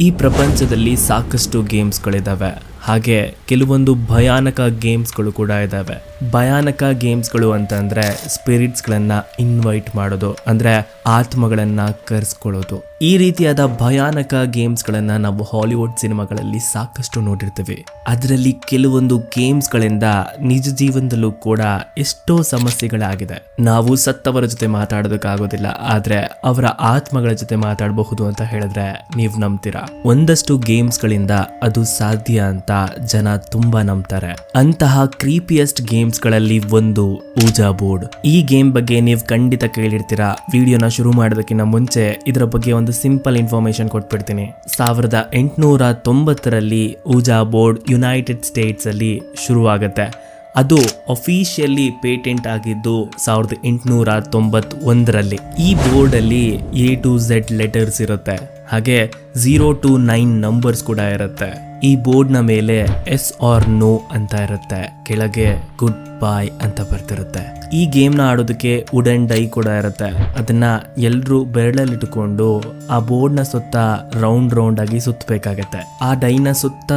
ಈ ಪ್ರಪಂಚದಲ್ಲಿ ಸಾಕಷ್ಟು ಗೇಮ್ಸ್ಗಳಿದ್ದಾವೆ, ಹಾಗೆ ಕೆಲವೊಂದು ಭಯಾನಕ ಗೇಮ್ಸ್ಗಳು ಕೂಡ ಇದ್ದಾವೆ. ಭಯಾನಕ ಗೇಮ್ಸ್ಗಳು ಅಂತಂದ್ರೆ ಸ್ಪಿರಿಟ್ಸ್ಗಳನ್ನ ಇನ್ವೈಟ್ ಮಾಡೋದು, ಅಂದ್ರೆ ಆತ್ಮಗಳನ್ನ ಕರೆಸ್ಕೊಳ್ಳೋದು. ಈ ರೀತಿಯಾದ ಭಯಾನಕ ಗೇಮ್ಸ್ಗಳನ್ನ ನಾವು ಹಾಲಿವುಡ್ ಸಿನಿಮಾಗಳಲ್ಲಿ ಸಾಕಷ್ಟು ನೋಡಿರ್ತೀವಿ. ಅದರಲ್ಲಿ ಕೆಲವೊಂದು ಗೇಮ್ಸ್ಗಳಿಂದ ನಿಜ ಜೀವನದಲ್ಲೂ ಕೂಡ ಎಷ್ಟೋ ಸಮಸ್ಯೆಗಳಾಗಿದೆ. ನಾವು ಸತ್ತವರ ಜೊತೆ ಮಾತಾಡೋದಕ್ಕಾಗೋದಿಲ್ಲ, ಆದ್ರೆ ಅವರ ಆತ್ಮಗಳ ಜೊತೆ ಮಾತಾಡಬಹುದು ಅಂತ ಹೇಳಿದ್ರೆ ನೀವು ನಂಬ್ತೀರಾ? ಒಂದಷ್ಟು ಗೇಮ್ಸ್ಗಳಿಂದ ಅದು ಸಾಧ್ಯ ಅಂತ ಜನ ತುಂಬಾ ನಂಬ್ತಾರೆ. ಅಂತಹ ಕ್ರೀಪಿಯಸ್ಟ್ ಗೇಮ್ಸ್ ಗಳಲ್ಲಿ ಒಂದು ಊಜಾ ಬೋರ್ಡ್. ಈ ಗೇಮ್ ಬಗ್ಗೆ ನೀವು ಖಂಡಿತ ಕೇಳಿರ್ತೀರಾ. ವಿಡಿಯೋನ ಶುರು ಮಾಡೋದಕ್ಕಿಂತ ಮುಂಚೆ ಇದರ ಬಗ್ಗೆ ಒಂದು ಸಿಂಪಲ್ ಇನ್ಫಾರ್ಮೇಶನ್ ಕೊಟ್ಬಿಡ್ತೀನಿ. 1890ರಲ್ಲಿ ಊಜಾ ಬೋರ್ಡ್ ಯುನೈಟೆಡ್ ಸ್ಟೇಟ್ಸ್ ಅಲ್ಲಿ ಶುರುವಾಗುತ್ತೆ. ಅದು ಅಫಿಷಿಯಲಿ ಪೇಟೆಂಟ್ ಆಗಿದ್ದು 1891ರಲ್ಲಿ. ಈ ಬೋರ್ಡ್ ಅಲ್ಲಿ A to Z ಲೆಟರ್ಸ್ ಇರುತ್ತೆ, ಹಾಗೆ 0 to 9 ನಂಬರ್ಸ್ ಕೂಡ ಇರುತ್ತೆ. ಈ ಬೋರ್ಡ್ ನ ಮೇಲೆ ಎಸ್ ಆರ್ ನೋ ಅಂತ ಇರುತ್ತೆ, ಕೆಳಗೆ ಗುಡ್ ಬೈ ಅಂತ ಬರ್ತಿರುತ್ತೆ. ಈ ಗೇಮ್ ನ ಆಡೋದಕ್ಕೆ ವುಡನ್ ಡೈ ಕೂಡ ಇರುತ್ತೆ. ಅದನ್ನ ಎಲ್ರು ಬೆರಳಲ್ಲಿಟ್ಟುಕೊಂಡು ಆ ಬೋರ್ಡ್ ನ ಸುತ್ತ ರೌಂಡ್ ಆಗಿ ಸುತ್ತಬೇಕಾಗತ್ತೆ. ಆ ಡೈನ ಸುತ್ತ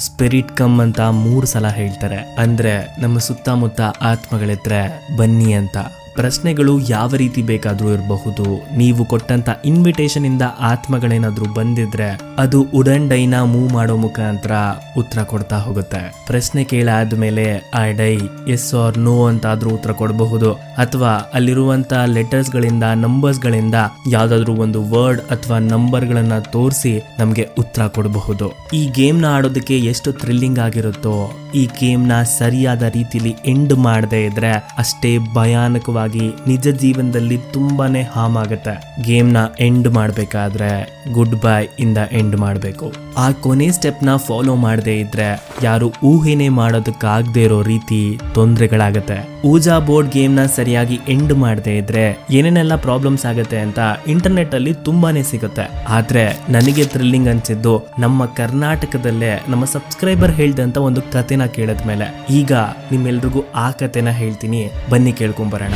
ಸ್ಪಿರಿಟ್ ಕಮ್ ಅಂತ 3 ಸಲ ಹೇಳ್ತಾರೆ. ಅಂದ್ರೆ ನಮ್ಮ ಸುತ್ತಮುತ್ತ ಆತ್ಮಗಳಿದ್ರೆ ಬನ್ನಿ ಅಂತ. ಪ್ರಶ್ನೆಗಳು ಯಾವ ರೀತಿ ಬೇಕಾದ್ರೂ ಇರಬಹುದು. ನೀವು ಕೊಟ್ಟಂತ ಇನ್ವಿಟೇಷನ್ ಇಂದ ಆತ್ಮಗಳೇನಾದ್ರೂ ಬಂದಿದ್ರೆ ಅದು ವುಡನ್ ಡೈನ ಮೂವ್ ಮಾಡೋ ಮುಖಾಂತರ ಉತ್ತರ ಕೊಡ್ತಾ ಹೋಗುತ್ತೆ. ಪ್ರಶ್ನೆ ಕೇಳಾದ್ಮೇಲೆ ಆ ಡೈ ಎಸ್ ಆರ್ ನೋ ಅಂತಾದ್ರೂ ಉತ್ತರ ಕೊಡಬಹುದು, ಅಥವಾ ಅಲ್ಲಿರುವಂತ ಲೆಟರ್ಸ್ ಗಳಿಂದ ನಂಬರ್ಸ್ ಗಳಿಂದ ಯಾವ್ದಾದ್ರು ಒಂದು ವರ್ಡ್ ಅಥವಾ ನಂಬರ್ ಗಳನ್ನ ತೋರಿಸಿ ನಮ್ಗೆ ಉತ್ತರ ಕೊಡಬಹುದು. ಈ ಗೇಮ್ ನ ಆಡೋದಕ್ಕೆ ಎಷ್ಟು ಥ್ರಿಲ್ಲಿಂಗ್ ಆಗಿರುತ್ತೋ, ಈ ಗೇಮ್ ನ ಸರಿಯಾದ ರೀತಿಲಿ ಎಂಡ್ ಮಾಡದೇ ಇದ್ರೆ ಅಷ್ಟೇ ಭಯಾನಕವಾಗಿ ನಿಜ ಜೀವನದಲ್ಲಿ ತುಂಬಾನೇ ಹಾರ್ಮ್ ಆಗುತ್ತೆ. ಗೇಮ್ ನ ಎಂಡ್ ಮಾಡ್ಬೇಕಾದ್ರೆ ಗುಡ್ ಬೈ ಇಂದ ಎಂಡ್ ಮಾಡಬೇಕು. ಆ ಕೊನೆ ಸ್ಟೆಪ್ ನ ಫಾಲೋ ಮಾಡದೇ ಇದ್ರೆ ಯಾರು ಊಹೆನೆ ಮಾಡೋದಕ್ಕಾಗದೇ ಇರೋ ರೀತಿ ತೊಂದರೆಗಳಾಗತ್ತೆ. ಊಜಾ ಬೋರ್ಡ್ ಗೇಮ್ ನ ಸರಿಯಾಗಿ ಎಂಡ್ ಮಾಡದೇ ಇದ್ರೆ ಏನೇನೆಲ್ಲ ಪ್ರಾಬ್ಲಮ್ಸ್ ಆಗತ್ತೆ ಅಂತ ಇಂಟರ್ನೆಟ್ ಅಲ್ಲಿ ತುಂಬಾನೇ ಸಿಗುತ್ತೆ. ಆದ್ರೆ ನನಗೆ ಥ್ರಿಲ್ಲಿಂಗ್ ಅನ್ಸಿದ್ದು ನಮ್ಮ ಕರ್ನಾಟಕದಲ್ಲೇ ನಮ್ಮ ಸಬ್ಸ್ಕ್ರೈಬರ್ ಹೇಳ್ದಂತ ಒಂದು ಕಥೆನ ಕೇಳಿದ್ಮೇಲೆ. ಈಗ ನಿಮ್ಮೆಲ್ರಿಗೂ ಆ ಕಥೆನ ಹೇಳ್ತೀನಿ, ಬನ್ನಿ ಕೇಳ್ಕೊಂಬರೋಣ.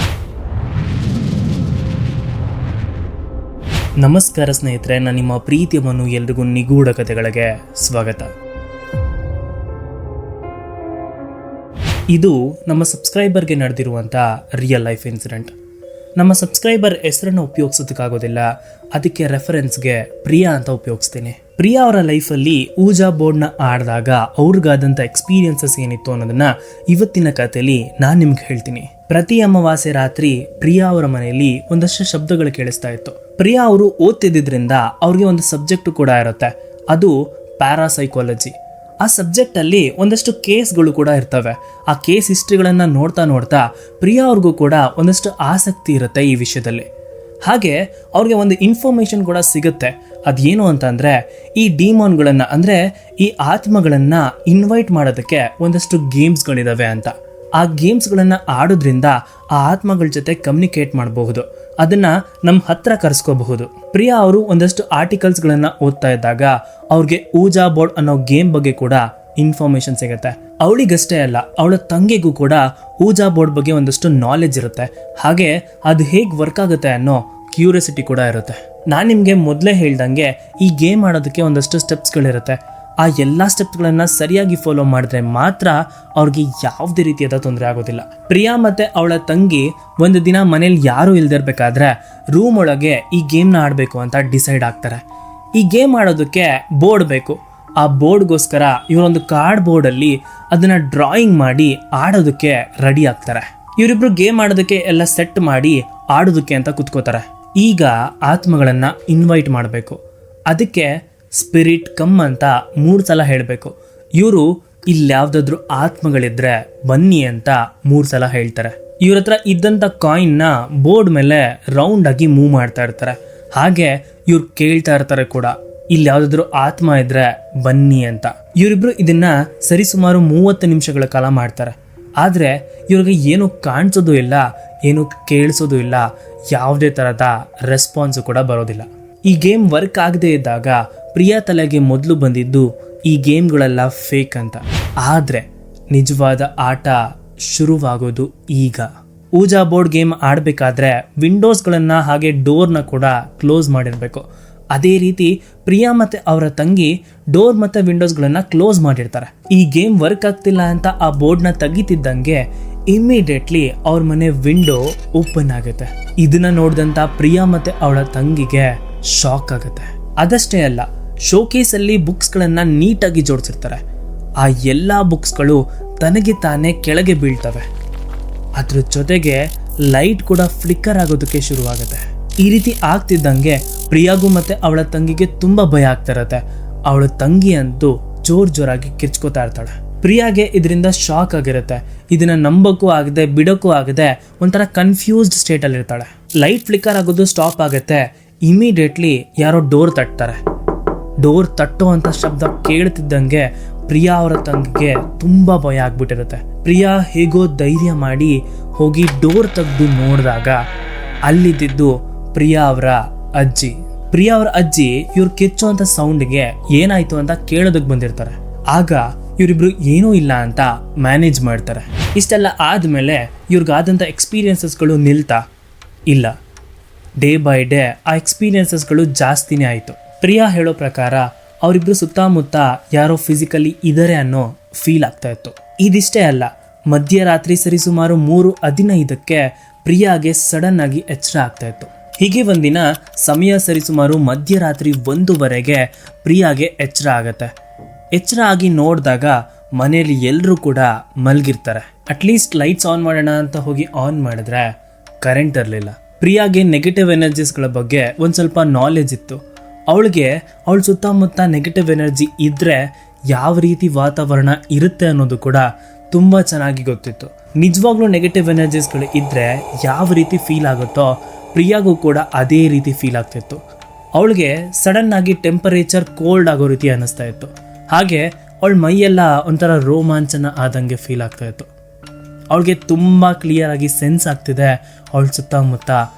ನಮಸ್ಕಾರ ಸ್ನೇಹಿತರೆ, ನಾನು ನಿಮ್ಮ ಪ್ರೀತಿಯನ್ನು ಎಲ್ರಿಗೂ ನಿಗೂಢ ಕಥೆಗಳಿಗೆ ಸ್ವಾಗತ. ಇದು ನಮ್ಮ ಸಬ್ಸ್ಕ್ರೈಬರ್ಗೆ ನಡೆದಿರುವಂಥ ರಿಯಲ್ ಲೈಫ್ ಇನ್ಸಿಡೆಂಟ್. ನಮ್ಮ ಸಬ್ಸ್ಕ್ರೈಬರ್ ಹೆಸರನ್ನು ಉಪಯೋಗಿಸೋದಕ್ಕಾಗೋದಿಲ್ಲ, ಅದಕ್ಕೆ ರೆಫರೆನ್ಸ್ಗೆ ಪ್ರಿಯಾ ಅಂತ ಉಪಯೋಗಿಸ್ತೀನಿ. ಪ್ರಿಯಾ ಅವರ ಲೈಫಲ್ಲಿ ಊಜಾ ಬೋರ್ಡ್ನ ಆಡಿದಾಗ ಅವ್ರಿಗಾದಂಥ ಎಕ್ಸ್ಪೀರಿಯನ್ಸಸ್ ಏನಿತ್ತು ಅನ್ನೋದನ್ನ ಇವತ್ತಿನ ಕಥೆಯಲ್ಲಿ ನಾನು ನಿಮ್ಗೆ ಹೇಳ್ತೀನಿ. ಪ್ರತಿ ಅಮಾವಾಸ್ಯೆ ರಾತ್ರಿ ಪ್ರಿಯಾ ಅವರ ಮನೆಯಲ್ಲಿ ಒಂದಷ್ಟು ಶಬ್ದಗಳು ಕೇಳಿಸ್ತಾ ಇತ್ತು. ಪ್ರಿಯಾ ಅವರು ಓದ್ತಿದ್ರಿಂದ ಅವ್ರಿಗೆ ಒಂದು ಸಬ್ಜೆಕ್ಟ್ ಕೂಡ ಇರುತ್ತೆ, ಅದು ಪ್ಯಾರಾಸೈಕಾಲಜಿ. ಆ ಸಬ್ಜೆಕ್ಟ್ ಅಲ್ಲಿ ಒಂದಷ್ಟು ಕೇಸ್ಗಳು ಕೂಡ ಇರ್ತವೆ. ಆ ಕೇಸ್ ಹಿಸ್ಟ್ರಿಗಳನ್ನ ನೋಡ್ತಾ ಪ್ರಿಯಾ ಅವ್ರಿಗೂ ಕೂಡ ಒಂದಷ್ಟು ಆಸಕ್ತಿ ಇರುತ್ತೆ ಈ ವಿಷಯದಲ್ಲಿ. ಹಾಗೆ ಅವ್ರಿಗೆ ಒಂದು ಇನ್ಫಾರ್ಮೇಶನ್ ಕೂಡ ಸಿಗುತ್ತೆ. ಅದೇನು ಅಂತಂದ್ರೆ ಈ ಡಿಮಾನ್ಗಳನ್ನ, ಅಂದ್ರೆ ಈ ಆತ್ಮಗಳನ್ನ ಇನ್ವೈಟ್ ಮಾಡೋದಕ್ಕೆ ಒಂದಷ್ಟು ಗೇಮ್ಸ್ಗಳಿದಾವೆ ಅಂತ. ಆ ಗೇಮ್ಸ್ಗಳನ್ನ ಆಡೋದ್ರಿಂದ ಆ ಆತ್ಮಗಳ ಜೊತೆ ಕಮ್ಯುನಿಕೇಟ್ ಮಾಡಬಹುದು, ಅದನ್ನ ನಮ್ಮ ಹತ್ರ ಕರೆಸ್ಕೋಬಹುದು. ಪ್ರಿಯಾ ಅವರು ಒಂದಷ್ಟು ಆರ್ಟಿಕಲ್ಸ್ಗಳನ್ನ ಓದ್ತಾ ಇದ್ದಾಗ ಅವ್ರಿಗೆ ಊಜಾ ಬೋರ್ಡ್ ಅನ್ನೋ ಗೇಮ್ ಬಗ್ಗೆ ಕೂಡ ಇನ್ಫಾರ್ಮೇಶನ್ ಸಿಗುತ್ತೆ. ಅವಳಿಗಷ್ಟೇ ಅಲ್ಲ, ಅವಳ ತಂಗಿಗೂ ಕೂಡ ಊಜಾ ಬೋರ್ಡ್ ಬಗ್ಗೆ ಒಂದಷ್ಟು ನಾಲೆಜ್ ಇರುತ್ತೆ. ಹಾಗೆ ಅದು ಹೇಗೆ ವರ್ಕ್ ಆಗುತ್ತೆ ಅನ್ನೋ ಕ್ಯೂರಿಯಾಸಿಟಿ ಕೂಡ ಇರುತ್ತೆ. ನಾನು ನಿಮಗೆ ಮೊದಲೇ ಹೇಳ್ದಂಗೆ ಈ ಗೇಮ್ ಆಡೋದಕ್ಕೆ ಒಂದಷ್ಟು ಸ್ಟೆಪ್ಸ್ಗಳಿರುತ್ತೆ. ಆ ಎಲ್ಲ ಸ್ಟೆಪ್ಸ್ಗಳನ್ನ ಸರಿಯಾಗಿ ಫಾಲೋ ಮಾಡಿದ್ರೆ ಮಾತ್ರ ಅವ್ರಿಗೆ ಯಾವುದೇ ರೀತಿಯಾದ ತೊಂದರೆ ಆಗೋದಿಲ್ಲ. ಪ್ರಿಯಾ ಮತ್ತೆ ಅವಳ ತಂಗಿ ಒಂದು ದಿನ ಮನೇಲಿ ಯಾರೂ ಇಲ್ದಿರ್ಬೇಕಾದ್ರೆ ರೂಮ್ ಒಳಗೆ ಈ ಗೇಮ್ನ ಆಡಬೇಕು ಅಂತ ಡಿಸೈಡ್ ಆಗ್ತಾರೆ. ಈ ಗೇಮ್ ಆಡೋದಕ್ಕೆ ಬೋರ್ಡ್ ಬೇಕು. ಆ ಬೋರ್ಡ್ಗೋಸ್ಕರ ಇವರೊಂದು ಕಾರ್ಡ್ ಬೋರ್ಡಲ್ಲಿ ಅದನ್ನ ಡ್ರಾಯಿಂಗ್ ಮಾಡಿ ಆಡೋದಕ್ಕೆ ರೆಡಿ ಆಗ್ತಾರೆ. ಇವರಿಬ್ರು ಗೇಮ್ ಆಡೋದಕ್ಕೆ ಎಲ್ಲ ಸೆಟ್ ಮಾಡಿ ಆಡೋದಕ್ಕೆ ಅಂತ ಕುತ್ಕೋತಾರೆ. ಈಗ ಆತ್ಮಗಳನ್ನ ಇನ್ವೈಟ್ ಮಾಡಬೇಕು. ಅದಕ್ಕೆ ಸ್ಪಿರಿಟ್ ಕಮ್ ಅಂತ 3 ಸಲ ಹೇಳಬೇಕು. ಇವರು ಇಲ್ಲಿ ಯಾವ್ದಾದ್ರು ಆತ್ಮಗಳಿದ್ರೆ ಬನ್ನಿ ಅಂತ 3 ಸಲ ಹೇಳ್ತಾರೆ. ಇವ್ರ ಹತ್ರ ಇದ್ದಂಥ ಕಾಯಿನ್ನ ಬೋರ್ಡ್ ಮೇಲೆ ರೌಂಡ್ ಆಗಿ ಮೂವ್ ಮಾಡ್ತಾ ಇರ್ತಾರೆ. ಹಾಗೆ ಇವ್ರು ಕೇಳ್ತಾ ಇರ್ತಾರೆ ಕೂಡ, ಇಲ್ಲಿ ಯಾವ್ದಾದ್ರು ಆತ್ಮ ಇದ್ರೆ ಬನ್ನಿ ಅಂತ. ಇವರಿಬ್ರು ಇದನ್ನ ಸರಿಸುಮಾರು 30 ನಿಮಿಷಗಳ ಕಾಲ ಮಾಡ್ತಾರೆ. ಆದ್ರೆ ಇವ್ರಿಗೆ ಏನು ಕಾಣಿಸೋದು ಇಲ್ಲ, ಏನು ಕೇಳಿಸೋದು ಇಲ್ಲ, ಯಾವುದೇ ತರಹದ ರೆಸ್ಪಾನ್ಸು ಕೂಡ ಬರೋದಿಲ್ಲ. ಈ ಗೇಮ್ ವರ್ಕ್ ಆಗದೆ ಇದ್ದಾಗ ಪ್ರಿಯಾ ತಲೆಗೆ ಮೊದಲು ಬಂದಿದ್ದು ಈ ಗೇಮ್ಗಳೆಲ್ಲ ಫೇಕ್ ಅಂತ. ಆದ್ರೆ ನಿಜವಾದ ಆಟ ಶುರುವಾಗೋದು ಈಗ. ಊಜಾ ಬೋರ್ಡ್ ಗೇಮ್ ಆಡಬೇಕಾದ್ರೆ ವಿಂಡೋಸ್ಗಳನ್ನ ಹಾಗೆ ಡೋರ್ನ ಕೂಡ ಕ್ಲೋಸ್ ಮಾಡಿರಬೇಕು. ಅದೇ ರೀತಿ ಪ್ರಿಯಾ ಮತ್ತೆ ಅವರ ತಂಗಿ ಡೋರ್ ಮತ್ತೆ ವಿಂಡೋಸ್ಗಳನ್ನ ಕ್ಲೋಸ್ ಮಾಡಿರ್ತಾರೆ. ಈ ಗೇಮ್ ವರ್ಕ್ ಆಗ್ತಿಲ್ಲ ಅಂತ ಆ ಬೋರ್ಡ್ನ ತೆಗಿತಿದ್ದಂಗೆ ಇಮಿಡಿಯೇಟ್ಲಿ ಅವ್ರ ಮನೆ ವಿಂಡೋ ಓಪನ್ ಆಗುತ್ತೆ. ಇದನ್ನ ನೋಡಿದಂತ ಪ್ರಿಯಾ ಮತ್ತೆ ಅವಳ ತಂಗಿಗೆ ಶಾಕ್ ಆಗುತ್ತೆ. ಅದಷ್ಟೇ ಅಲ್ಲ, ಶೋಕೇಸ್ ಅಲ್ಲಿ ಬುಕ್ಸ್ ಗಳನ್ನ ನೀಟಾಗಿ ಜೋಡಿಸಿರ್ತಾರೆ. ಆ ಎಲ್ಲಾ ಬುಕ್ಸ್ಗಳು ತನಗೆ ತಾನೇ ಕೆಳಗೆ ಬೀಳ್ತವೆ. ಅದ್ರ ಜೊತೆಗೆ ಲೈಟ್ ಕೂಡ ಫ್ಲಿಕ್ಕರ್ ಆಗೋದಕ್ಕೆ ಶುರುವಾಗುತ್ತೆ. ಈ ರೀತಿ ಆಗ್ತಿದ್ದಂಗೆ ಪ್ರಿಯಾಗೂ ಮತ್ತೆ ಅವಳ ತಂಗಿಗೆ ತುಂಬಾ ಭಯ ಆಗ್ತಾ ಇರತ್ತೆ. ಅವಳ ತಂಗಿ ಅಂತೂ ಜೋರಾಗಿ ಕಿರ್ಚ್ಕೋತಾ ಇರ್ತಾಳೆ. ಪ್ರಿಯಾಗೆ ಇದರಿಂದ ಶಾಕ್ ಆಗಿರುತ್ತೆ. ಇದನ್ನ ನಂಬಕ್ಕೂ ಆಗದೆ ಬಿಡಕ್ಕೂ ಆಗದೆ ಒಂಥರ ಕನ್ಫ್ಯೂಸ್ಡ್ ಸ್ಟೇಟ್ ಅಲ್ಲಿ ಇರ್ತಾಳೆ. ಲೈಟ್ ಫ್ಲಿಕ್ಕರ್ ಆಗೋದು ಸ್ಟಾಪ್ ಆಗುತ್ತೆ. ಇಮಿಡಿಯೇಟ್ಲಿ ಯಾರೋ ಡೋರ್ ತಟ್ತಾರೆ. ಡೋರ್ ತಟ್ಟೋ ಅಂತ ಶಬ್ದ ಕೇಳ್ತಿದ್ದಂಗೆ ಪ್ರಿಯಾ ಅವರ ತಂಗಿಗೆ ತುಂಬಾ ಭಯ ಆಗ್ಬಿಟ್ಟಿರುತ್ತೆ. ಪ್ರಿಯಾ ಹೇಗೋ ಧೈರ್ಯ ಮಾಡಿ ಹೋಗಿ ಡೋರ್ ತೆಗೆದು ನೋಡಿದಾಗ ಅಲ್ಲಿದ್ದು ಪ್ರಿಯಾ ಅವರ ಅಜ್ಜಿ. ಪ್ರಿಯಾ ಅವರ ಅಜ್ಜಿ ಇವ್ರು ಕಿಚ್ಚೋ ಅಂತ ಸೌಂಡ್ಗೆ ಏನಾಯ್ತು ಅಂತ ಕೇಳೋದಕ್ಕೆ ಬಂದಿರ್ತಾರೆ. ಆಗ ಇವರಿಬ್ರು ಏನೂ ಇಲ್ಲ ಅಂತ ಮ್ಯಾನೇಜ್ ಮಾಡ್ತಾರೆ. ಇಷ್ಟೆಲ್ಲ ಆದ್ಮೇಲೆ ಇವ್ರಿಗಾದಂಥ ಎಕ್ಸ್ಪೀರಿಯನ್ಸಸ್ಗಳು ನಿಲ್ತಾ ಇಲ್ಲ. ಡೇ ಬೈ ಡೇ ಆ ಎಕ್ಸ್ಪೀರಿಯನ್ಸಸ್ಗಳು ಜಾಸ್ತಿನೇ ಆಯಿತು. ಪ್ರಿಯಾ ಹೇಳೋ ಪ್ರಕಾರ ಅವರಿಬ್ರು ಸುತ್ತಮುತ್ತ ಯಾರೋ ಫಿಸಿಕಲಿ ಇದ್ದಾರೆ ಅನ್ನೋ ಫೀಲ್ ಆಗ್ತಾ ಇತ್ತು. ಇದಿಷ್ಟೇ ಅಲ್ಲ, ಮಧ್ಯರಾತ್ರಿ ಸರಿಸುಮಾರು 3:15ಕ್ಕೆ ಪ್ರಿಯಾಗೆ ಸಡನ್ ಆಗಿ ಎಚ್ಚರ ಆಗ್ತಾ ಇತ್ತು. ಹೀಗೆ ಒಂದಿನ ಸಮಯ ಸರಿಸುಮಾರು ಮಧ್ಯರಾತ್ರಿ 1:00ವರೆಗೆ ಪ್ರಿಯಾಗೆ ಎಚ್ಚರ ಆಗತ್ತೆ. ಎಚ್ಚರ ಆಗಿ ನೋಡಿದಾಗ ಮನೆಯಲ್ಲಿ ಎಲ್ಲರೂ ಕೂಡ ಮಲಗಿರ್ತಾರೆ. ಅಟ್ಲೀಸ್ಟ್ ಲೈಟ್ಸ್ ಆನ್ ಮಾಡೋಣ ಅಂತ ಹೋಗಿ ಆನ್ ಮಾಡಿದ್ರೆ ಕರೆಂಟ್ ಇರಲಿಲ್ಲ. ಪ್ರಿಯಾಗೆ ನೆಗೆಟಿವ್ ಎನರ್ಜೀಸ್ಗಳ ಬಗ್ಗೆ ಒಂದು ಸ್ವಲ್ಪ ನಾಲೆಜ್ ಇತ್ತು. ಅವಳಿಗೆ ಅವಳ ಸುತ್ತಮುತ್ತ ನೆಗೆಟಿವ್ ಎನರ್ಜಿ ಇದ್ದರೆ ಯಾವ ರೀತಿ ವಾತಾವರಣ ಇರುತ್ತೆ ಅನ್ನೋದು ಕೂಡ ತುಂಬ ಚೆನ್ನಾಗಿ ಗೊತ್ತಿತ್ತು. ನಿಜವಾಗ್ಲೂ ನೆಗೆಟಿವ್ ಎನರ್ಜೀಸ್ಗಳು ಇದ್ದರೆ ಯಾವ ರೀತಿ ಫೀಲ್ ಆಗುತ್ತೋ ಪ್ರಿಯಾಗೂ ಕೂಡ ಅದೇ ರೀತಿ ಫೀಲ್ ಆಗ್ತಿತ್ತು. ಅವಳಿಗೆ ಸಡನ್ ಆಗಿ ಟೆಂಪರೇಚರ್ ಕೋಲ್ಡ್ ಆಗೋ ರೀತಿ ಅನ್ನಿಸ್ತಾ ಇತ್ತು. ಹಾಗೆ ಅವಳ ಮೈಯೆಲ್ಲ ಒಂಥರ ರೋಮಾಂಚನ ಆದಂಗೆ ಫೀಲ್ ಆಗ್ತಾ ಇತ್ತು. ಅವಳಿಗೆ ತುಂಬ ಕ್ಲಿಯರ್ ಆಗಿ ಸೆನ್ಸ್ ಆಗ್ತಿದೆ ಅವಳ ಸುತ್ತಮುತ್ತ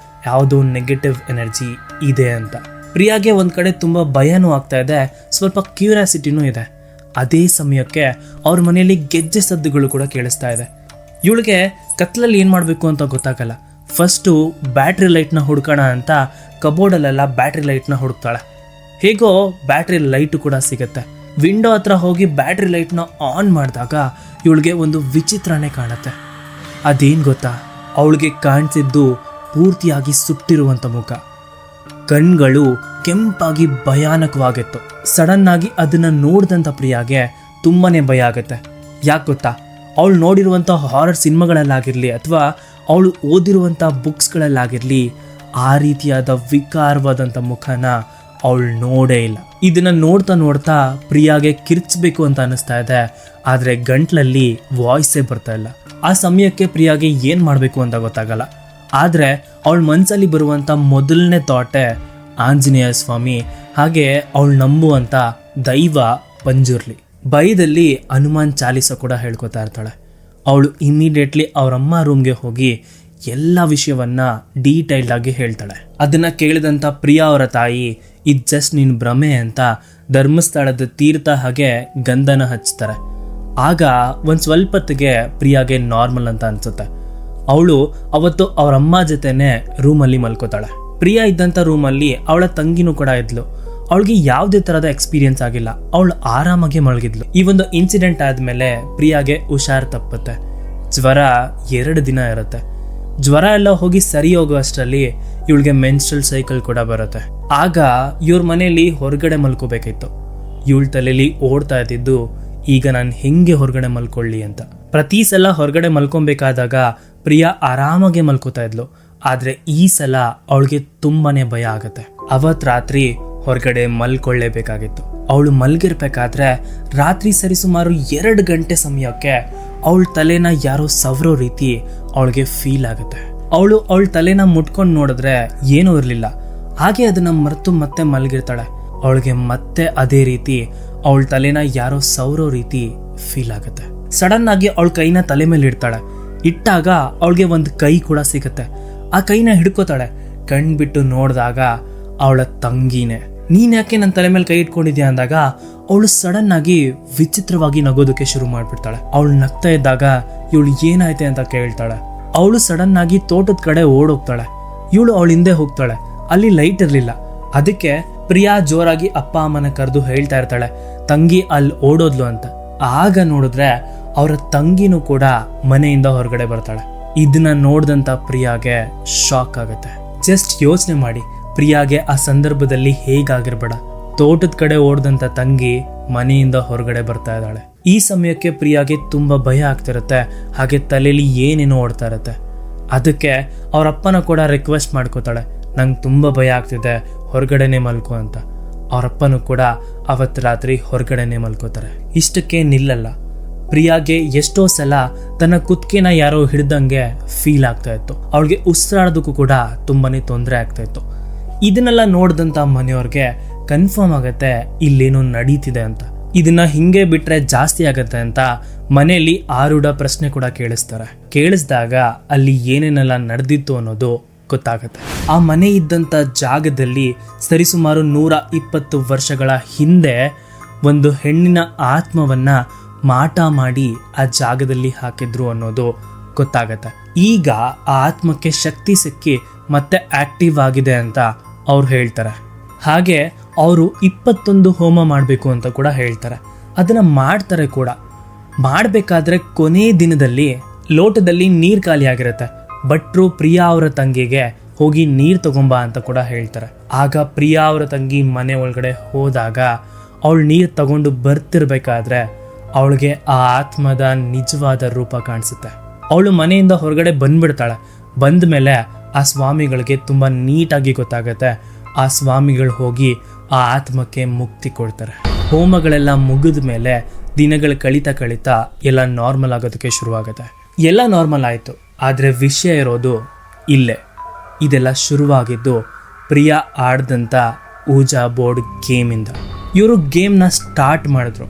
ಯಾವುದೋ ನೆಗೆಟಿವ್ ಎನರ್ಜಿ ಇದೆ ಅಂತ. ಪ್ರಿಯಾಗೆ ಒಂದು ಕಡೆ ತುಂಬ ಭಯನೂ ಆಗ್ತಾ ಇದೆ, ಸ್ವಲ್ಪ ಕ್ಯೂರಿಯಾಸಿಟಿನೂ ಇದೆ. ಅದೇ ಸಮಯಕ್ಕೆ ಅವ್ರ ಮನೆಯಲ್ಲಿ ಗೆಜ್ಜೆ ಸದ್ದುಗಳು ಕೂಡ ಕೇಳಿಸ್ತಾ ಇದೆ. ಇವಳಿಗೆ ಕತ್ಲಲ್ಲಿ ಏನು ಮಾಡಬೇಕು ಅಂತ ಗೊತ್ತಾಗಲ್ಲ. ಫಸ್ಟು ಬ್ಯಾಟ್ರಿ ಲೈಟ್ನ ಹುಡ್ಕೋಣ ಅಂತ ಕಬೋರ್ಡಲ್ಲೆಲ್ಲ ಬ್ಯಾಟ್ರಿ ಲೈಟ್ನ ಹುಡುಕ್ತಾಳೆ. ಹೇಗೋ ಬ್ಯಾಟ್ರಿ ಲೈಟು ಕೂಡ ಸಿಗುತ್ತೆ. ವಿಂಡೋ ಹತ್ರ ಹೋಗಿ ಬ್ಯಾಟ್ರಿ ಲೈಟ್ನ ಆನ್ ಮಾಡಿದಾಗ ಇವಳಿಗೆ ಒಂದು ವಿಚಿತ್ರನೇ ಕಾಣುತ್ತೆ. ಅದೇನು ಗೊತ್ತಾ, ಅವಳಿಗೆ ಕಾಣಿಸಿದ್ದು ಪೂರ್ತಿಯಾಗಿ ಸುಟ್ಟಿರುವಂಥ ಮುಖ. ಕಣ್ಗಳು ಕೆಂಪಾಗಿ ಭಯಾನಕವಾಗಿತ್ತು. ಸಡನ್ ಆಗಿ ಅದನ್ನ ನೋಡಿದಂಥ ಪ್ರಿಯಾಗೆ ತುಂಬಾನೇ ಭಯ ಆಗುತ್ತೆ. ಯಾಕೆ ಗೊತ್ತಾ, ಅವಳು ನೋಡಿರುವಂಥ ಹಾರರ್ ಸಿನಿಮಾಗಳಲ್ಲಾಗಿರಲಿ ಅಥವಾ ಅವಳು ಓದಿರುವಂಥ ಬುಕ್ಸ್ಗಳಲ್ಲಾಗಿರಲಿ ಆ ರೀತಿಯಾದ ವಿಕಾರವಾದಂಥ ಮುಖನ ಅವಳು ನೋಡೇ ಇಲ್ಲ. ಇದನ್ನ ನೋಡ್ತಾ ನೋಡ್ತಾ ಪ್ರಿಯಾಗೆ ಕಿರ್ಚಬೇಕು ಅಂತ ಅನಿಸ್ತಾ ಇದೆ, ಆದರೆ ಗಂಟ್ಲಲ್ಲಿ ವಾಯ್ಸೇ ಬರ್ತಾ ಇಲ್ಲ. ಆ ಸಮಯಕ್ಕೆ ಪ್ರಿಯಾಗೆ ಏನು ಮಾಡಬೇಕು ಅಂತ ಗೊತ್ತಾಗಲ್ಲ. ಆದರೆ ಅವಳ ಮನಸ್ಸಲ್ಲಿ ಬರುವಂಥ ಮೊದಲನೇ ಥಾಟೇ ಆಂಜನೇಯ ಸ್ವಾಮಿ, ಹಾಗೆ ಅವಳು ನಂಬುವಂಥ ದೈವ ಪಂಜುರ್ಲಿ. ಭಯದಲ್ಲಿ ಹನುಮಾನ್ ಚಾಲೀಸ ಕೂಡ ಹೇಳ್ಕೊತಾ ಇರ್ತಾಳೆ. ಅವಳು ಇಮಿಡಿಯೇಟ್ಲಿ ಅವರಮ್ಮ ರೂಮ್ಗೆ ಹೋಗಿ ಎಲ್ಲ ವಿಷಯವನ್ನ ಡೀಟೈಲ್ಡ್ ಆಗಿ ಹೇಳ್ತಾಳೆ. ಅದನ್ನ ಕೇಳಿದಂಥ ಪ್ರಿಯಾ ಅವರ ತಾಯಿ, ಇದು ಜಸ್ಟ್ ನಿನ್ನ ಭ್ರಮೆ ಅಂತ ಧರ್ಮಸ್ಥಳದ ತೀರ್ಥ ಹಾಗೆ ಗಂಧನ ಹಚ್ತಾರೆ. ಆಗ ಒಂದು ಸ್ವಲ್ಪತ್ತಿಗೆ ಪ್ರಿಯಾಗೆ ನಾರ್ಮಲ್ ಅಂತ ಅನ್ಸುತ್ತೆ. ಅವಳು ಅವತ್ತು ಅವರಮ್ಮ ಜೊತೆನೆ ರೂಮಲ್ಲಿ ಮಲ್ಕೋತಾಳೆ. ಪ್ರಿಯಾ ಇದ್ದಂಥ ರೂಮಲ್ಲಿ ಅವಳ ತಂಗಿನೂ ಕೂಡ ಇದ್ಲು. ಅವಳಿಗೆ ಯಾವುದೇ ಥರದ ಎಕ್ಸ್ಪೀರಿಯನ್ಸ್ ಆಗಿಲ್ಲ, ಅವಳು ಆರಾಮಾಗಿ ಮಲಗಿದ್ಲು. ಈ ಒಂದು ಇನ್ಸಿಡೆಂಟ್ ಆದಮೇಲೆ ಪ್ರಿಯಾಗೆ ಹುಷಾರು ತಪ್ಪುತ್ತೆ. ಜ್ವರ 2 ದಿನ ಇರುತ್ತೆ. ಜ್ವರ ಎಲ್ಲ ಹೋಗಿ ಸರಿ ಹೋಗೋ ಅಷ್ಟರಲ್ಲಿ ಇವಳಿಗೆ ಮೆನ್ಸ್ಟ್ರಲ್ ಸೈಕಲ್ ಕೂಡ ಬರುತ್ತೆ. ಆಗ ಇವ್ರ ಮನೆಯಲ್ಲಿ ಹೊರಗಡೆ ಮಲ್ಕೋಬೇಕಿತ್ತು. ಇವಳ ತಲೆಯಲ್ಲಿ ಓಡ್ತಾ ಇದ್ದಿದ್ದು, ಈಗ ನಾನು ಹೆಂಗೆ ಹೊರಗಡೆ ಮಲ್ಕೊಳ್ಳಿ ಅಂತ. ಪ್ರತಿ ಸಲ ಹೊರಗಡೆ ಮಲ್ಕೊಬೇಕಾದಾಗ ಪ್ರಿಯಾ ಆರಾಮಾಗೆ ಮಲ್ಕೋತಾ ಇದ್ಲು. ಆದರೆ ಈ ಸಲ ಅವಳಿಗೆ ತುಂಬಾನೇ ಭಯ ಆಗುತ್ತೆ. ಅವತ್ತು ರಾತ್ರಿ ಹೊರಗಡೆ ಮಲ್ಕೊಳ್ಳೇಬೇಕಾಗಿತ್ತು. ಅವಳು ಮಲ್ಗಿರ್ಬೇಕಾದ್ರೆ ರಾತ್ರಿ ಸರಿಸುಮಾರು 2 ಗಂಟೆ ಸಮಯಕ್ಕೆ ಅವಳ ತಲೆನ ಯಾರೋ ಸವರೋ ರೀತಿ ಅವಳಿಗೆ ಫೀಲ್ ಆಗುತ್ತೆ. ಅವಳ ತಲೆನ ಮುಟ್ಕೊಂಡು ನೋಡಿದ್ರೆ ಏನೂ ಇರಲಿಲ್ಲ. ಹಾಗೆ ಅದನ್ನ ಮರೆತು ಮತ್ತೆ ಮಲ್ಗಿರ್ತಾಳೆ. ಅವಳಿಗೆ ಮತ್ತೆ ಅದೇ ರೀತಿ ಅವಳ ತಲೆನ ಯಾರೋ ಸವರೋ ರೀತಿ ಫೀಲ್ ಆಗುತ್ತೆ. ಸಡನ್ ಆಗಿ ಅವಳ ಕೈನ ತಲೆ ಮೇಲೆ ಇಡ್ತಾಳೆ. ಇಟ್ಟಾಗ ಅವಳಿಗೆ ಒಂದು ಕೈ ಕೂಡ ಸಿಗುತ್ತೆ. ಆ ಕೈನ ಹಿಡ್ಕೋತಾಳೆ. ಕಣ್ಬಿಟ್ಟು ನೋಡಿದಾಗ ಅವಳ ತಂಗಿನೇ. ನೀನ್ ಯಾಕೆ ನನ್ನ ತಲೆ ಮೇಲೆ ಕೈ ಇಟ್ಕೊಂಡಿದ್ಯಾ ಅಂದಾಗ ಅವಳು ಸಡನ್ ಆಗಿ ವಿಚಿತ್ರವಾಗಿ ನಗೋದಕ್ಕೆ ಶುರು ಮಾಡ್ಬಿಡ್ತಾಳೆ. ಅವಳು ನಗ್ತಾ ಇದ್ದಾಗ ಇವಳು ಏನಾಯ್ತೆ ಅಂತ ಕೇಳ್ತಾಳೆ. ಅವಳು ಸಡನ್ ಆಗಿ ತೋಟದ ಕಡೆ ಓಡೋಗ್ತಾಳೆ. ಇವಳು ಅವಳ ಹಿಂದೆ ಹೋಗ್ತಾಳೆ. ಅಲ್ಲಿ ಲೈಟ್ ಇರಲಿಲ್ಲ. ಅದಕ್ಕೆ ಪ್ರಿಯಾ ಜೋರಾಗಿ ಅಪ್ಪ ಅಮ್ಮನ ಕರೆದು ಹೇಳ್ತಾ ಇರ್ತಾಳೆ ತಂಗಿ ಅಲ್ಲಿ ಓಡೋದ್ಲು ಅಂತ. ಆಗ ನೋಡಿದ್ರೆ ಅವರ ತಂಗಿನೂ ಕೂಡ ಮನೆಯಿಂದ ಹೊರಗಡೆ ಬರ್ತಾಳೆ. ಇದನ್ನ ನೋಡ್ದಂತ ಪ್ರಿಯಾಗೆ ಶಾಕ್ ಆಗುತ್ತೆ. ಜಸ್ಟ್ ಯೋಚನೆ ಮಾಡಿ, ಪ್ರಿಯಾಗೆ ಆ ಸಂದರ್ಭದಲ್ಲಿ ಹೇಗಾಗಿರ್ಬೇಡ. ತೋಟದ ಕಡೆ ಓಡ್ದಂತ ತಂಗಿ ಮನೆಯಿಂದ ಹೊರಗಡೆ ಬರ್ತಾ ಇದ್ದಾಳೆ. ಈ ಸಮಯಕ್ಕೆ ಪ್ರಿಯಾಗೆ ತುಂಬಾ ಭಯ ಆಗ್ತಿರತ್ತೆ, ಹಾಗೆ ತಲೆಯಲ್ಲಿ ಏನೇನೋ ಓಡ್ತಾ ಇರತ್ತೆ. ಅದಕ್ಕೆ ಅವರಪ್ಪನ ಕೂಡ ರಿಕ್ವೆಸ್ಟ್ ಮಾಡ್ಕೋತಾಳೆ, ನಂಗೆ ತುಂಬಾ ಭಯ ಆಗ್ತಿದೆ, ಹೊರಗಡೆನೆ ಮಲ್ಕೋ ಅಂತ. ಅವರಪ್ಪನೂ ಕೂಡ ಅವತ್ತು ರಾತ್ರಿ ಹೊರಗಡೆನೆ ಮಲ್ಕೋತಾರೆ. ಇಷ್ಟಕ್ಕೆ ನಿಲ್ಲಲ್ಲ. ಪ್ರಿಯಾಗೆ ಎಷ್ಟೋ ಸಲ ತನ್ನ ಕುತ್ತಿಗೆನ ಯಾರೋ ಹಿಡ್ದಂಗೆ ಫೀಲ್ ಆಗ್ತಾ ಇತ್ತು. ಅವಳಿಗೆ ಉಸಿರಾಡೋದಕ್ಕೂ ಕೂಡ ತುಂಬಾನೇ ತೊಂದರೆ ಆಗ್ತಾ ಇತ್ತು. ಇದನ್ನೆಲ್ಲ ನೋಡ್ದಂತ ಮನೆಯವ್ರಿಗೆ ಕನ್ಫರ್ಮ್ ಆಗತ್ತೆ ಇಲ್ಲೇನೋ ನಡೀತಿದೆ ಅಂತ. ಇದನ್ನ ಹಿಂಗೆ ಬಿಟ್ರೆ ಜಾಸ್ತಿ ಆಗತ್ತೆ ಅಂತ ಮನೆಯಲ್ಲಿ ಆರೂಢ ಪ್ರಶ್ನೆ ಕೂಡ ಕೇಳಿಸ್ದಾಗ ಅಲ್ಲಿ ಏನೇನೆಲ್ಲ ನಡೆದಿತ್ತು ಅನ್ನೋದು ಗೊತ್ತಾಗತ್ತೆ. ಆ ಮನೆ ಇದ್ದಂತ ಜಾಗದಲ್ಲಿ ಸರಿಸುಮಾರು 120 ವರ್ಷಗಳ ಹಿಂದೆ ಒಂದು ಹೆಣ್ಣಿನ ಆತ್ಮವನ್ನ ಮಾಟ ಮಾಡಿ ಆ ಜಾಗದಲ್ಲಿ ಹಾಕಿದ್ರು ಅನ್ನೋದು ಗೊತ್ತಾಗತ್ತೆ. ಈಗ ಆ ಆತ್ಮಕ್ಕೆ ಶಕ್ತಿ ಸಿಕ್ಕಿ ಮತ್ತೆ ಆಕ್ಟಿವ್ ಆಗಿದೆ ಅಂತ ಅವ್ರು ಹೇಳ್ತಾರೆ. ಹಾಗೆ ಅವರು 21 ಹೋಮ ಮಾಡಬೇಕು ಅಂತ ಕೂಡ ಹೇಳ್ತಾರೆ. ಅದನ್ನ ಮಾಡ್ತಾರೆ ಕೂಡ. ಮಾಡಬೇಕಾದ್ರೆ ಕೊನೆ ದಿನದಲ್ಲಿ ಲೋಟದಲ್ಲಿ ನೀರು ಖಾಲಿ ಆಗಿರುತ್ತೆ. ಭಟ್ರು ಪ್ರಿಯಾ ಅವರ ತಂಗಿಗೆ ಹೋಗಿ ನೀರು ತಗೊಂಬ ಅಂತ ಕೂಡ ಹೇಳ್ತಾರೆ. ಆಗ ಪ್ರಿಯಾ ಅವರ ತಂಗಿ ಮನೆ ಒಳಗಡೆ ಹೋದಾಗ ಅವಳು ನೀರು ತಗೊಂಡು ಬರ್ತಿರ್ಬೇಕಾದ್ರೆ ಅವಳಿಗೆ ಆ ಆತ್ಮದ ನಿಜವಾದ ರೂಪ ಕಾಣಿಸುತ್ತೆ. ಅವಳು ಮನೆಯಿಂದ ಹೊರಗಡೆ ಬಂದ್ಬಿಡ್ತಾಳೆ. ಬಂದ ಮೇಲೆ ಆ ಸ್ವಾಮಿಗಳಿಗೆ ತುಂಬಾ ನೀಟಾಗಿ ಗೊತ್ತಾಗತ್ತೆ. ಆ ಸ್ವಾಮಿಗಳು ಹೋಗಿ ಆ ಆತ್ಮಕ್ಕೆ ಮುಕ್ತಿ ಕೊಡ್ತಾರೆ. ಹೋಮಗಳೆಲ್ಲ ಮುಗಿದ ಮೇಲೆ ದಿನಗಳು ಕಳೀತಾ ಎಲ್ಲ ನಾರ್ಮಲ್ ಆಗೋದಕ್ಕೆ ಶುರುವಾಗುತ್ತೆ. ಎಲ್ಲ ನಾರ್ಮಲ್ ಆಯಿತು. ಆದರೆ ವಿಷಯ ಇರೋದು ಇಲ್ಲೇ. ಇದೆಲ್ಲ ಶುರುವಾಗಿದ್ದು ಪ್ರಿಯಾ ಆಡ್ದಂಥ ಊಜಾ ಬೋರ್ಡ್ ಗೇಮಿಂದ. ಇವರು ಗೇಮ್ನ ಸ್ಟಾರ್ಟ್ ಮಾಡಿದ್ರು,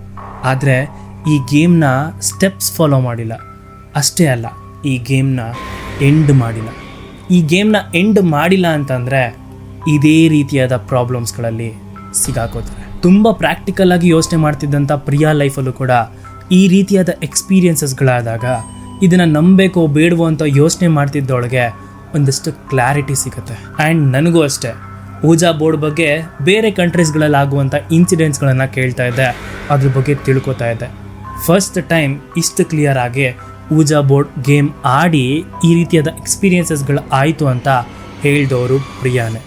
ಆದರೆ ಈ ಗೇಮ್ನ ಸ್ಟೆಪ್ಸ್ ಫಾಲೋ ಮಾಡಿಲ್ಲ. ಅಷ್ಟೇ ಅಲ್ಲ, ಈ ಗೇಮ್ನ ಎಂಡ್ ಮಾಡಿಲ್ಲ. ಈ ಗೇಮ್ನ ಎಂಡ್ ಮಾಡಿಲ್ಲ ಅಂತಂದರೆ ಇದೇ ರೀತಿಯಾದ ಪ್ರಾಬ್ಲಮ್ಸ್ಗಳಲ್ಲಿ ಸಿಗಾಕೋತಾರೆ. ತುಂಬ ಪ್ರಾಕ್ಟಿಕಲ್ ಆಗಿ ಯೋಚನೆ ಮಾಡ್ತಿದ್ದಂಥ ಪ್ರಿಯಾ ಲೈಫಲ್ಲೂ ಕೂಡ ಈ ರೀತಿಯಾದ ಎಕ್ಸ್ಪೀರಿಯನ್ಸಸ್ಗಳಾದಾಗ ಇದನ್ನು ನಂಬಬೇಕೋ ಬೇಡವೋ ಅಂತ ಯೋಚನೆ ಮಾಡ್ತಿದ್ದೊಳಗೆ ಒಂದಷ್ಟು ಕ್ಲಾರಿಟಿ ಸಿಗುತ್ತೆ. ಆ್ಯಂಡ್ ನನಗೂ ಅಷ್ಟೇ ಊಜಾ ಬೋರ್ಡ್ ಬಗ್ಗೆ ಬೇರೆ ಕಂಟ್ರೀಸ್ಗಳಲ್ಲಿ ಆಗುವಂಥ ಇನ್ಸಿಡೆಂಟ್ಸ್ಗಳನ್ನು ಕೇಳ್ತಾ ಇದ್ದೆ, ಅದ್ರ ಬಗ್ಗೆ ತಿಳ್ಕೊತಾ ಇದ್ದೆ. ಫಸ್ಟ್ ಟೈಮ್ ಇಷ್ಟು ಕ್ಲಿಯರ್ ಆಗಿ ಊಜಾ ಬೋರ್ಡ್ ಗೇಮ್ ಆಡಿ ಈ ರೀತಿಯಾದ ಎಕ್ಸ್ಪೀರಿಯನ್ಸಸ್ಗಳು ಆಯಿತು ಅಂತ ಹೇಳಿದವರು ಪ್ರಿಯಾನೇ.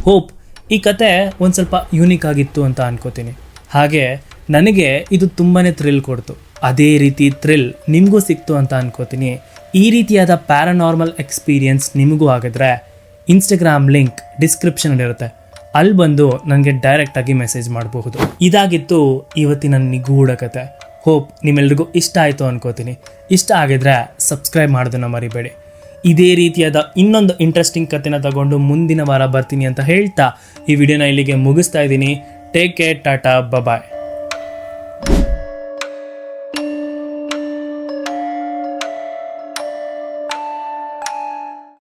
ಹೋಪ್ ಈ ಕತೆ ಒಂದು ಸ್ವಲ್ಪ ಯೂನಿಕ್ ಆಗಿತ್ತು ಅಂತ ಅನ್ಕೋತೀನಿ. ಹಾಗೆ ನನಗೆ ಇದು ತುಂಬಾ ಥ್ರಿಲ್ ಕೊಡ್ತು. ಅದೇ ರೀತಿ ಥ್ರಿಲ್ ನಿಮಗೂ ಸಿಕ್ತು ಅಂತ ಅನ್ಕೋತೀನಿ. ಈ ರೀತಿಯಾದ ಪ್ಯಾರಾನಾರ್ಮಲ್ ಎಕ್ಸ್ಪೀರಿಯನ್ಸ್ ನಿಮಗೂ ಆಗಿದ್ರೆ ಇನ್ಸ್ಟಾಗ್ರಾಮ್ ಲಿಂಕ್ ಡಿಸ್ಕ್ರಿಪ್ಷನಲ್ಲಿರುತ್ತೆ, ಅಲ್ಲಿ ಬಂದು ನನಗೆ ಡೈರೆಕ್ಟಾಗಿ ಮೆಸೇಜ್ ಮಾಡಬಹುದು. ಇದಾಗಿತ್ತು ಇವತ್ತಿನ ನಿಗೂಢ ಕತೆ. ಹೋಪ್ ನಿಮ್ಮೆಲ್ರಿಗೂ ಇಷ್ಟ ಆಯಿತು ಅನ್ಕೋತೀನಿ. ಇಷ್ಟ ಆಗಿದ್ರೆ ಸಬ್ಸ್ಕ್ರೈಬ್ ಮಾಡೋದನ್ನು ಮರಿಬೇಡಿ. ಇದೇ ರೀತಿಯಾದ ಇನ್ನೊಂದು ಇಂಟ್ರೆಸ್ಟಿಂಗ್ ಕತೆನ ತಗೊಂಡು ಮುಂದಿನ ವಾರ ಬರ್ತೀನಿ ಅಂತ ಹೇಳ್ತಾ ಈ ವಿಡಿಯೋನ ಇಲ್ಲಿಗೆ ಮುಗಿಸ್ತಾ ಇದ್ದೀನಿ. ಟೇಕ್ ಕೇರ್, ಟಾಟಾ, ಬಾಯ್.